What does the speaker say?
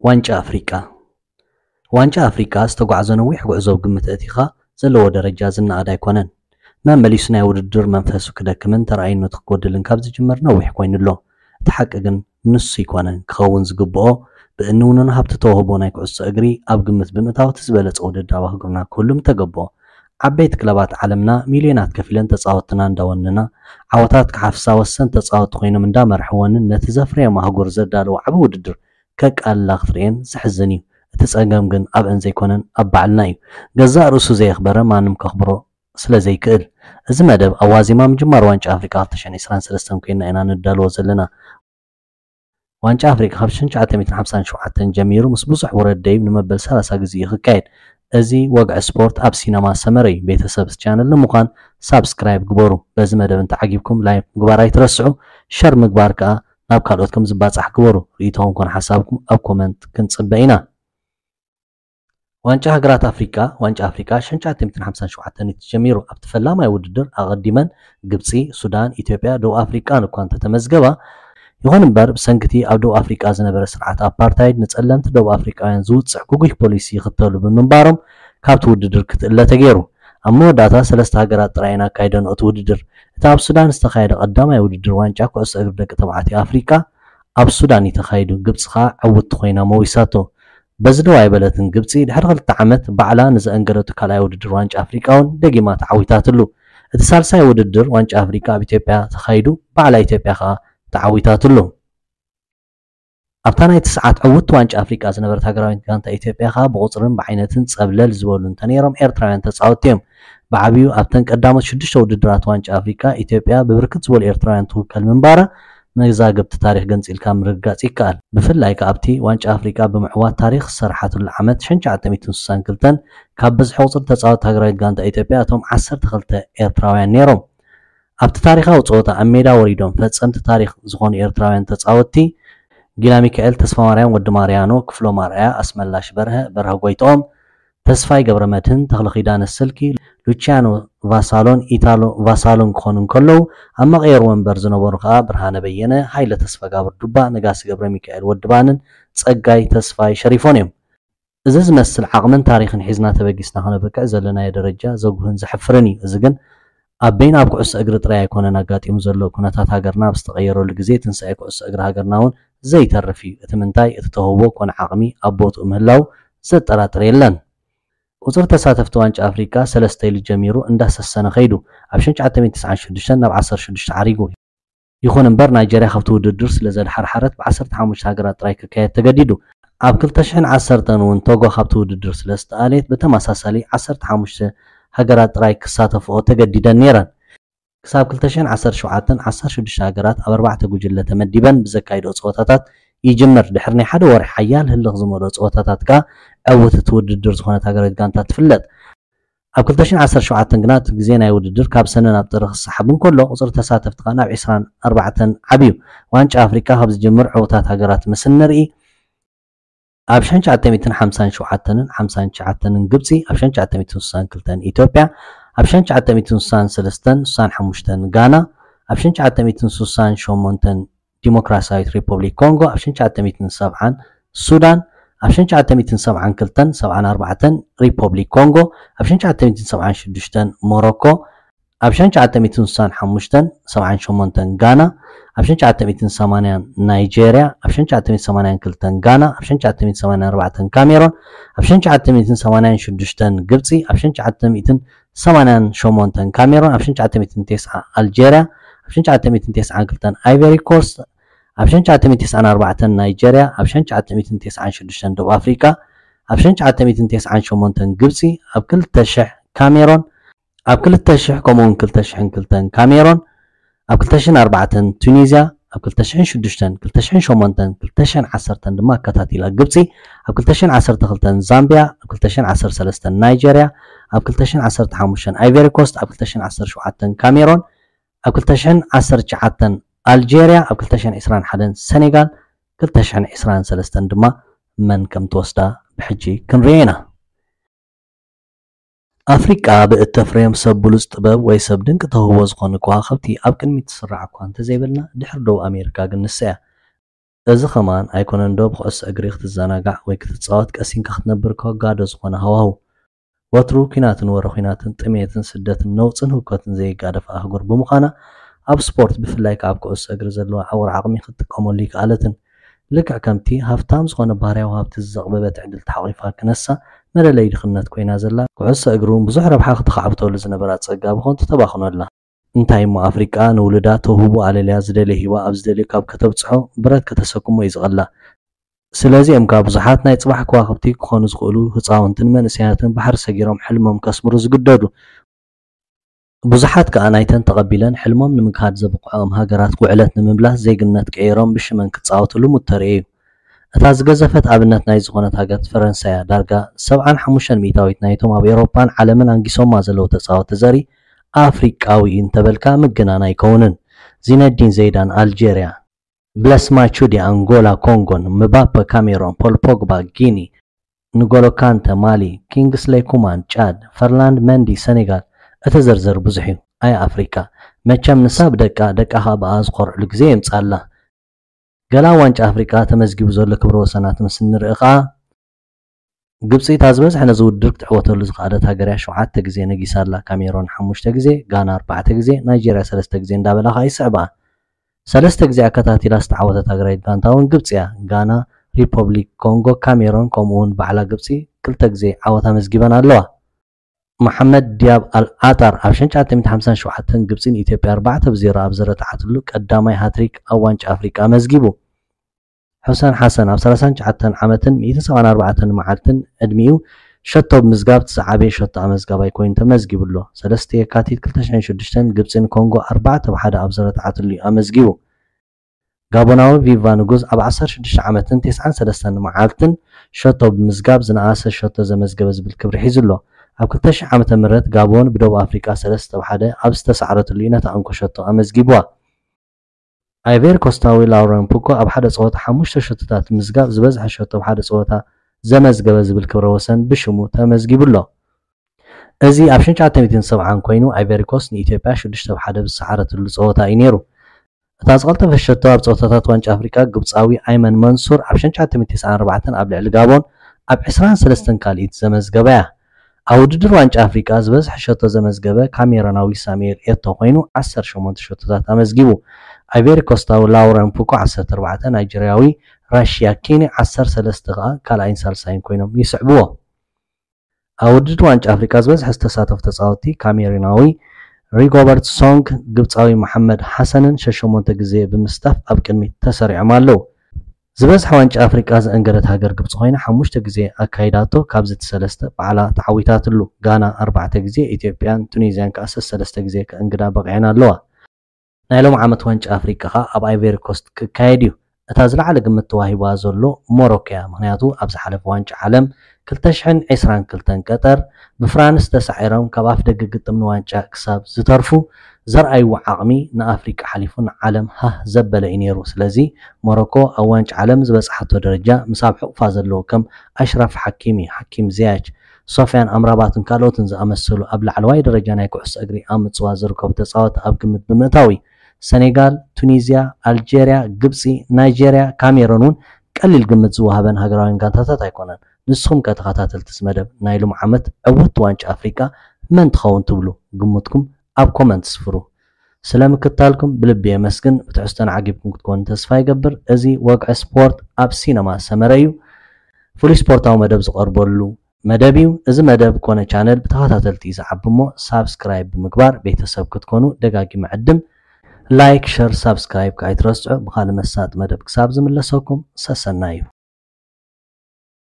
ዋንጫ ኣፍሪቃ ዋንጫ ኣፍሪቃ ዝተጓዓዘ ነዊሕ ጉዕዞ ግምት እቲኻ ዘለዎ ደረጃ ዝነኣድ ኣይኮነን መመሊሱ ናይ ውድድር መንፈሱ ክደክምን ተራእይነቱ ክጎድልን ካብ ዝጅመር ነዊሕ ኮይኑሎ እቲ ሓቂ ግን ንሱ ይኮነን ክኸውን ዝግብኦ ብእንውንን ሃብቲ ተዋህቦ ናይ ኩዕሶ እግሪ ኣብ ግምት ብምእታው ዝበለፀ ውድድር ክግርና ኩሉም ተገቦ ዓበይቲ ክለባት ዓለምና ሚልዮናት ከፊለን ተፃወትና እንዳወንና ዓወታት ክሓፍሳ ወሰን ተፃወት ኮይኖም እንዳመርሕዎንን ነቲ ዘፍረየ ማህጉር ዘዳለዎ ዓቢ ውድድር ከቃላ ክትሪአን ዝሕዝን እዩ እቲ ፀገም ግን ኣብ እንዘ ይኮነን ኣብ ባዕልና እዩ ገዛእ ርእሱ ዘየኽበረ ማንም ከኽብሮ ስለዘይክእል እዚ መደብ ኣዋዚማ ምጅማር ዋንጫ ኣፍሪቃ 2023 ኮይና ኢና ንዳልዎ ዘለና ዋንጫ ኣፍሪቃ ካብ 1957 ጀሚሩ ምስ ብዙሕ ውረድ ደይብ ንመበል 30 ግዜ ይኽካየድ እዚ ወግዒ ስፖርት ኣብ ሲነማ ሰመረ እዩ ቤተሰብ ቻነል ንምዃን ሳብስክራይብ ግበሩ በዚ መደብ እንተዓጊብኩም ላይክ ምግባር ኣይትረስዑ ሸር ምግባር ከዓ ናብ ካልኦትኩም ዝባጻሕ ግበሩ ርእይቶኩም ኮነ ሓሳብኩም ኣብ ኮመንት ክንጽበ ኢና ዋንጫ ሃገራት ኣፍሪቃ ዋንጫ ኣፍሪቃ 1957 ጀሚሩ ኣብ ተፈላማይ ውድድር ኣቐዲመን ግብፂ ሱዳን ኢትዮጵያ ደቡብ ኣፍሪቃን እኳ እንተተመዝገባ ይኹን እምበር ብሰንኪቲ ኣብ ደቡብ ኣፍሪቃ ዝነበረ ስርዓት ኣፓርታይድ ንጸለምቲ ደቡብ ኣፍሪቃውያን ዝውፅዕ ጉጉህ ፖሊሲ ይኽተሉ ብምንባሮም ካብቲ ውድድር ክትእለ ተገይሩ ኣብ መወዳእታ ሰለስተ ሃገራት ጥራይና ካይደን እቲ ውድድር እቲ ኣብ ሱዳን ዝተኻየደ ቀዳማይ ውድድር ዋንጫ ኩዕሶ እግሪ ደቂ ተባዕትዮ ኣፍሪቃ ኣብ ሱዳን ተኻይዱ ግብፂ ከዓ ዕውቲ ኮይና መዊሳቶ በዚ ደዋ ይበለትን ግብፂ ድሕሪ 2 ዓመት ባዕላ ንዘአንገረቱ ካልኣይ ውድድር ዋንጫ ኣፍሪቃውን ደጊማ ተዓዊታትሉ እቲ ሳልሳይ ውድድር ዋንጫ ኣፍሪቃ ኣብ ኢትዮጵያ ተኻይዱ ባዕላ ኢትዮጵያ ከዓ ተዓዊታትሉ ኣብታ ናይ ትስዓት ዕውት ዋንጫ ኣፍሪቃ ዝነበረት ሃገራዊት ጋንታ ኢትዮጵያ ከዓ ብቁፅርን ብዓይነትን ፀብለል ዝበሉ እንተነይሮም ኤርትራውያን ተፃወቲ እዮም ብዓብዩ ኣብተን ቀዳሞት 6 ውድድራት ዋንጫ ኣፍሪቃ ኢትዮጵያ ብብርክት ዝበሉ ኤርትራውያን ትውከል ምንባራ መዛግብቲ ታሪክ ገንፂልካ ምርጋፅ ይከኣል ብፍላይ ካብቲ ዋንጫ ኣፍሪቃ ብምዕዋት ታሪክ ዝሰርሓትሉ ዓመት 1962 ካብ ብዝሒ ቁፅሪ ተፃወቲ ሃገራዊት ጋንታ ኢትዮጵያ እቶም 12 ኤርትራውያን ነይሮም ኣብቲ ታሪኻዊ ፀወታ ኣብ ሜዳ ወሪዶም ፈፀምቲ ታሪክ ዝኾኑ ኤርትራውያን ተፃወቲ ጊላ ሚካኤል ተስፋ ማርያም ወዲ ማርያኖ ክፍሎም ኣርኣያ ኣስመላሽ በርሀ ጎይቶኦም ተስፋይ ገብረመድህን ተኽለ ኺዳነ ስልኪ ሉቺያኖ ቫሳሎን ኢታሎ ቫሳሎን ክኾኑ እንከለዉ ኣብ መቐየር ወንበር ዝነበሩ ከዓ ብርሃነ በየነ ሃይለ ተስፋ ጋብር ዱባ ነጋሲ ገብረ ሚካኤል ወድባንን ፀጋይ ተስፋይ ሸሪፎን እዮም እዚ ዝመስል ዓቕምን ታሪክን ሒዝና ተበጊስና ክነብቅዕ ዘለናዮ ደረጃ ዘጉህን ዘሕፍርን እዩ እዚ ግን ኣብ በይን ኣብ ኩዕሶ እግሪ ጥራይ ኣይኮነን ኣጋጢሙ ዘሎ ኩነታት ሃገርና ብዝተቐየረሉ ግዜ ትንሳኤ ኩዕሶ እግሪ ሃገርና እውን ዘይተርፍ እዩ እቲ ምንታይ እቲ ተውህቦ ኮነ ዓቕሚ ኣብ ቦትኡ ምህላው ዘጠራጥር የለን ቁፅሪ ተሳተፍቲ ዋንጫ ኣፍሪቃ 3 ኢሉ ጀሚሩ እንዳሰሰነ ኸይዱ ኣብ 1996 ናብ 16 ዓሪጉ ይኹን እምበር ናይጀርያ ካብቲ ውድድር ስለ ዘድሓርሓረት ብ15 ሃገራት ጥራይ ክካየድ ተገዲዱ ኣብ 2010 እውን ቶጎ ካብቲ ውድድር ስለ ዝተኣልየት ብተመሳሳሊ 15 ሃገራት ጥራይ ክሳተፍኦ ተገዲደን ነይረን ክሳብ 2017 16 ሃገራት ኣብ 4 ጉጅለ ተመዲበን ብዘካይደኦ ፀወታታት ይጅምር ድሕሪ ናይ ሓደ ወርሒ ሓያል ህልኽ ዝመልኦ ፀወታታት ከዓ ዕውት እቲ ውድድር ዝኾነት ሃገራዊት ጋንታ ትፍለጥ ኣብ 2017 ግና እቲ ግዜ ናይ ውድድር ካብ ሰነ ናብ ጥሪ ክሰሓብ እንከሎ ቁፅሪ ተሳተፍቲ ከዓ ናብ 24 ዓብዩ ዋንጫ ኣፍሪቃ ካብ ዝጅምር ዕውታት ሃገራት ምስ ንርኢ ኣብ 1957ን 59ን ግብፂ ኣብ 1962 ኢትዮጵያ ኣብ 1963 65 ጋና ኣብ 1968 ዲሞክራሲያዊት ሪፐብሊክ ኮንጎ ኣብ 1970 ሱዳን ኣብ 1972 74 ሪፐብሊክ ኮንጎ ኣብ 1976 ሞሮኮ ኣብ 1965 78 ጋና ኣብ 1980 ናይጀርያ ኣብ 1982 ጋና ኣብ 1984 ካሜሮን ኣብ 1986 ግብፂ ኣብ 1988 ካሜሮን ኣብ 1990 ኣልጄርያ ኣብ 1992 ኣይቨሪ ኮስት ኣብ 1994 ናይጀርያ ኣብ 1996 ደቡብ ኣፍሪቃ ኣብ 1998 ግብፂ ኣብ 2000 ካሜሮን ኣብ 2000 ከምኡውን 2002 ካሜሮን ኣብ 2004 ቱኒዝያ ኣብ 2006 2008 2010 ድማ ኣከታቲላ ግብፂ ኣብ 2012 ዛምቢያ ኣብ 2013 ናይጀርያ ኣብ 2015 ኣይቨሪ ኮስት ኣብ 2017 ካሜሮን ኣብ 2019 ኣልጄርያ ኣብ 2021 ሰኔጋል 2023 ድማ መን ከም ተወስዳ ብሕጂ ክንሪአ ኢና ኣፍሪቃ ብእተፍርዮም ሰብ ብሉፅ ጥበብ ወይ ሰብ ድንቂ ተውህቦ ዝኾኑ ከዋኽብቲ ኣብ ቅድሚት ዝስራዕ እኳ እንተዘይበልና ድሕሪ ደቡብ ኣሜሪካ ግን ንሳ እያ እዚ ኸማን ኣይኮነን ዶ ብኩዕሶ እግሪ ክትዘናጋዕ ወይ ክትፃወት ቀሲንካ ክትነብር ከጋዶ ዝኾነ ሃዋህው ወትሩ ኩናትን ወረ ኩናትን ጥሜትን ስደትን ነውፅን ህውከትን ዘይጋደፍ ኣህጉር ብምዃና ኣብ ስፖርት ብፍላይ ካብ ኩዕሶ እግሪ ዘለዎ ዓውር ዓቕሚ ክትጥቀመሉ ይከኣለትን ልክዕ ከምቲ ሃፍታም ዝኾነ ባህርያዊ ሃብቲ ዘቕበበት ዕድል ተሓቒፋ ክነሳ መለለይ ድኽነት ኮይና ዘላ ኩዕሶ እግሪ ብዙሕ ረብሓ ክትኸዓብተሉ ዝነበራ ፀጋ ብኾንቱ ተባኽኖ ኣላ እንታይ እሞ ኣፍሪቃ ንውልዳ ተውህቦ ኣለልያ ዝደለየ ሂዋ ኣብ ዝደልዩ ካብ ከተብፅሖ ብረት ከተሰክሞ እዩ ዝቐላ ስለዚኦም ካብ ብዙሓት ናይ ፅባሕ ከዋኽብቲ ክኾኑ ዝኽእሉ ህፃውንትን መንእሰያትን ባሕሪ ሰጊሮም ሕልሞም ከስምሩ ዝግደዱ ብዙሓት ከዓ ናይተን ተቐቢለን ሕልሞም ንምክሃድ ዘብቅዖም ሃገራት ውዕለት ንምምላስ ዘይግነት ቀይሮም ብሽመን ክፃወትሉ ሙተር እዩ እታ ዝገዘፈት ኣብነት ናይ ዝኾነት ሃገር ፈረንሳያ ዳርጋ 75 ሚእታዊት ናይቶም ኣብ ኤውሮፓን ዓለምን አንጊሶማ ዘለው ተፃወቲ ዘርኢ ኣፍሪቃዊ እንተበልካ ምግናን ኣይከውንን ዚነዲን ዘይዳን ኣልጄርያ ብለስ ማቹዲ አንጎላ ኮንጎን ምባፔ ካሜሮን ፖል ፖግባ ጊኒ ንጎሎ ካንተ ማሊ ኪንግስሌይ ኩማን ጫድ ፈርላንድ መንዲ ሰኔጋል እተዘርዘር ብዙሕ እዩ ኣይ ኣፍሪካ መቸም ንሳብ ደቃኻ በኣ ዝኮርዕሉ ግዜ የምፃላ ገላ ዋንጫ ኣፍሪካ ተመዝጊቡ ዘሎ ክብረ ወሰናት ምስ ንርኢ ከዓ ግብፂ ታዝበዝሐ ነዚ ውድድር ክትዕወተሉ ዝኽኣለት ሃገር 7 ግዜ ነጊሳላ ካሜሮን 5 ግዜ ጋና 4 ግዜ ናይጄርያ 3 ግዜ እንዳበላኻ ይስዕባ 3 ግዜ ኣከታቲላ ዝተዓወተት ሃገራዊት ጋንታ እውን ግብፂ እያ ጋና ሪፐብሊክ ኮንጎ ካሜሮን ከምኡውን ባዕላ ግብፂ 2 ግዜ ዓወታ መዝጊበን ኣለዋ محمد دياب الأطر ኣብ 1957 ግብፅን ኢትዮጵያ 4-0 ኣብ ዘረታዓትሉ ቀዳማይ ሃትሪክ ኣብ ዋንጫ ኣፍሪቃ መዝጊቡ حسن حسن ኣብ 39 ዓመትን 174 መዓልትን ዕድሚኡ ሸቶ ብምዝጋብ ተሰዓበየ ሸቶ ኣመዝጋባይ ኮይኑ ተመዝጊቡሎ 3 የካቲት 2006 ግብፅን ኮንጎ 4-1 ኣብ ዘረታዓትሉ ኣመዝጊቡ ጋቦናዊ ቪቫ ንጉስ ኣብ 16 ዓመትን 93 መዓልትን ሸቶ ብምዝጋብ ዝነኣሰ ሸቶ ዘመዝገበ ዝብል ክብሪ ሒዙሎ ኣብ 2000 ዓመተ ምህረት ጋቦን ብደቡብ ኣፍሪካ 3-1 ኣብ ዝተሰዓረትሉ ነታ እንኮ ሸቶ ኣመዝጊብዋ ኣይቬሪ ኮስታዊ ላውረን ፑኮ ኣብ ሓደ ፀወታ 5 ሸቶታት ምዝጋብ ዝበዝሐ ሸቶ ኣብ ሓደ ፀወታ ዘመዝገበ ዝብል ክብረ ወሰን ብሽሙ ተመዝጊቡሎ እዚ ኣብ 1970 ኮይኑ ኣይቬሪ ኮስት ንኢትዮጵያ 6-1 ብዝሰዓረትሉ ፀወታ እዩ ነይሩ እታ ዝቐልጠፈ ሸቶ ኣብ ፀወታታት ዋንጫ ኣፍሪካ ግብፃዊ ኣይመን መንሱር ኣብ 1994 ኣብ ልዕሊ ጋቦን ኣብ 23 ካልኢት ዘመዝገበ እያ ኣብ ውድድር ዋንጫ ኣፍሪቃ ዝበዝሐ ሸቶ ዘመዝገበ ካሜሮናዊ ሳሙኤል ኤቶ ኮይኑ 18 ሸቶታት ኣመዝጊቡ ኣይቬሪ ኮስታዊ ላውረን ፑኮ 14 ናይጀርያዊ ራሽያ ኪኒ 13 ከዓ ካልኣይን ሳልሳይን ኮይኖም ይስዕብዎ ኣብ ውድድር ዋንጫ ኣፍሪቃ ዝበዝሐ ዝተሳተፉ ተፃወቲ ካሜሮናዊ ሪጎበርት ሶንግ ግብፃዊ መሐመድ ሓሰንን 8 ግዜ ብምስታፍ ኣብ ቅድሚት ተሰሪዖም ኣለው ዝበዝሐ ዋንጫ ኣፍሪቃ ዘእንገደት ሃገር ግብፂ ኮይና 5 ግዜ ኣካይዳቶ ካብዚ ተሰለስተ በዓላ ተዓዊታትሉ ጋና 4 ግዜ ኢትዮጵያን ቱኒዝያን ከዓ 3 ግዜ ከእንግዳ በቂዐን ኣለዋ ናይ ሎም ዓመት ዋንጫ ኣፍሪቃ ኣብ ኣይቬሪ ኮስት ክካየድ እዩ እታ ዝለዓለ ግምት ተዋሂባ ዘሎ ሞሮኮ እያ ምክንያቱ ኣብ ዝሓለፈ ዋንጫ ዓለም 2022 ቀጠር ብፍራንስ ተሳዒሮም ካብ ኣፍ ደገ ግጥም ንዋንጫ ክሳብ ዝተርፉ ዘርኣይዎ ዓቕሚ ንኣፍሪቃ ሓሊፉ ንዓለም ሃህ ዘበለ እዩ ነይሩ ስለዚ ሞሮኮ ኣብ ዋንጫ ዓለም ዝበፅሓቶ ደረጃ ምስ ኣብ ሕቑፋ ዘለዎ ከም ኣሽራፍ ሓኪሚ ሓኪም ዝያጅ ሶፊያን ኣምራባትን ካልኦትን ዝኣመሰሉ ኣብ ላዕለዋይ ደረጃ ናይ ኩዕሶ እግሪ ኣብ ምፅዋት ዝርከቡ ተፃወቲ ኣብ ግምት ብምእታዊ ሰኔጋል ቱኒዝያ ኣልጄርያ ግብፂ ናይጄርያ ካሜሮን እውን ቀሊል ግምት ዝወሃበን ሃገራውያን ጋንታታት ኣይኮነን ንስኹም ከተኸታተልቲ መደብ ናይ ሎም ዓመት ዕውት ዋንጫ ኣፍሪቃ መን ትኸውን ትብሉ ግምትኩም ኣብ ኮመንት ስፍሩ ስለምክታልኩም ብልቢ የመስግን ብትዕዝቶን ዓጊብኩም ክትኮኑ ተስፋ ይገብር እዚ ወግዒ ስፖርት ኣብ ሲነማ ሰመረ እዩ ፍሉይ ስፖርታዊ መደብ ዝቐርበሉ መደብ እዩ እዚ መደብ ኮነ ቻነል ብተኸታተልቲ ዝዓቢ እሞ ሳብስክራይብ ብምግባር ቤተሰብ ክትኮኑ ደጋጊመ ዕድም ላይክ ሸር ሳብስክራይብ ከይትረስዑ ብኻልእ መሳጥ መደብ ክሳብ ዝምለሰኩም ሰሰና እዩ